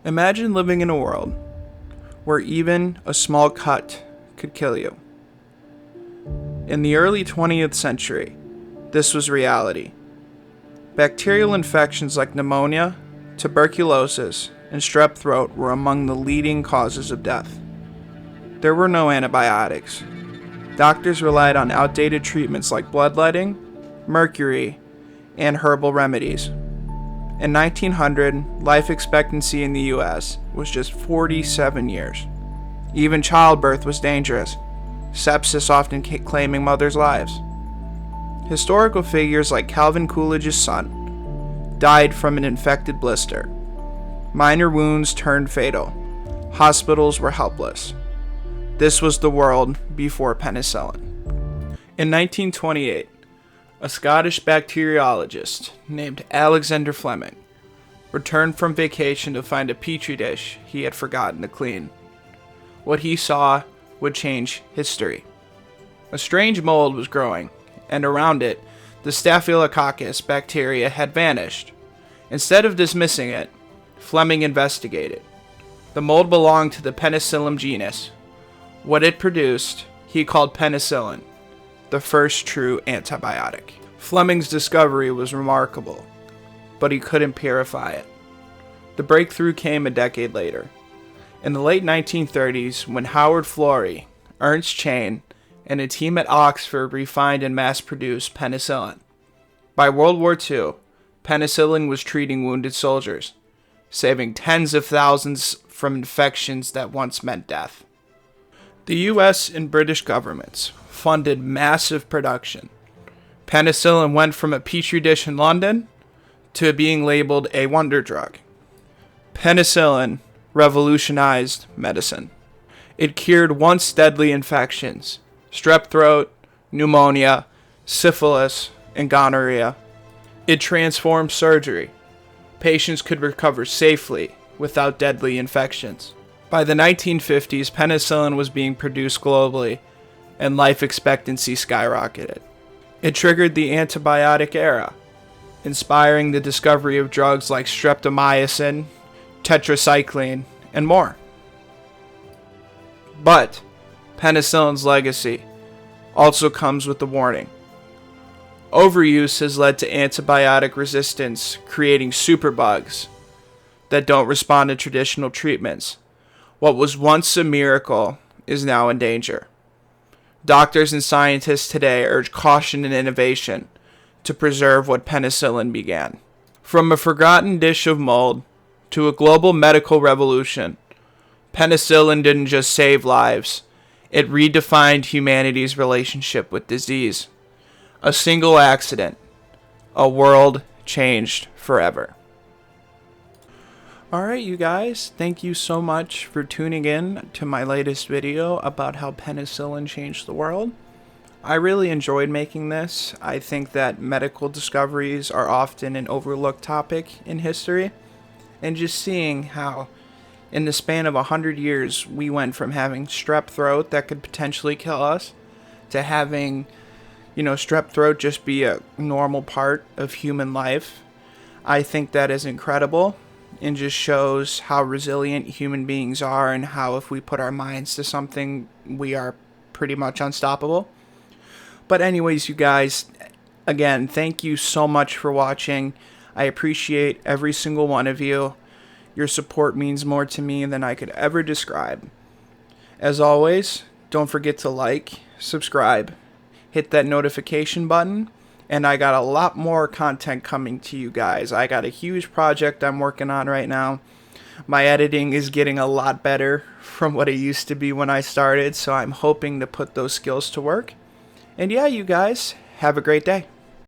Imagine living in a world where even a small cut could kill you. In the early 20th century, this was reality. Bacterial infections like pneumonia, tuberculosis, and strep throat were among the leading causes of death. There were no antibiotics. Doctors relied on outdated treatments like bloodletting, mercury, and herbal remedies. In 1900, life expectancy in the US was just 47 years. Even childbirth was dangerous, sepsis often claiming mothers' lives. Historical figures like Calvin Coolidge's son died from an infected blister. Minor wounds turned fatal. Hospitals were helpless. This was the world before penicillin. In 1928, a Scottish bacteriologist named Alexander Fleming returned from vacation to find a petri dish he had forgotten to clean. What he saw would change history. A strange mold was growing, and around it, the Staphylococcus bacteria had vanished. Instead of dismissing it, Fleming investigated. The mold belonged to the Penicillin genus. What it produced, he called penicillin, the first true antibiotic. Fleming's discovery was remarkable, but he couldn't purify it. The breakthrough came a decade later. In the late 1930s, when Howard Florey, Ernst Chain, and a team at Oxford refined and mass-produced penicillin. By World War II, penicillin was treating wounded soldiers, saving tens of thousands from infections that once meant death. The US and British governments funded massive production. Penicillin went from a petri dish in London to being labeled a wonder drug. Penicillin revolutionized medicine. It cured once deadly infections: strep throat, pneumonia, syphilis, and gonorrhea. It transformed surgery. Patients could recover safely without deadly infections. By the 1950s, penicillin was being produced globally, and life expectancy skyrocketed. It triggered the antibiotic era, inspiring the discovery of drugs like streptomycin, tetracycline, and more. But penicillin's legacy also comes with a warning. Overuse has led to antibiotic resistance, creating superbugs that don't respond to traditional treatments. What was once a miracle is now in danger. Doctors and scientists today urge caution and innovation to preserve what penicillin began. From a forgotten dish of mold to a global medical revolution, penicillin didn't just save lives, it redefined humanity's relationship with disease. A single accident, a world changed forever. Alright, you guys, thank you so much for tuning in to my latest video about how penicillin changed the world. I really enjoyed making this. I think that medical discoveries are often an overlooked topic in history, and just seeing how in the span of 100 years we went from having strep throat that could potentially kill us to having, strep throat just be a normal part of human life. I think that is incredible. And just shows how resilient human beings are, and how if we put our minds to something, we are pretty much unstoppable. But anyways, you guys, again, thank you so much for watching. I appreciate every single one of you. Your support means more to me than I could ever describe. As always, don't forget to like, subscribe, hit that notification button. And I got a lot more content coming to you guys. I got a huge project I'm working on right now. My editing is getting a lot better from what it used to be when I started, so I'm hoping to put those skills to work. And yeah, you guys, have a great day.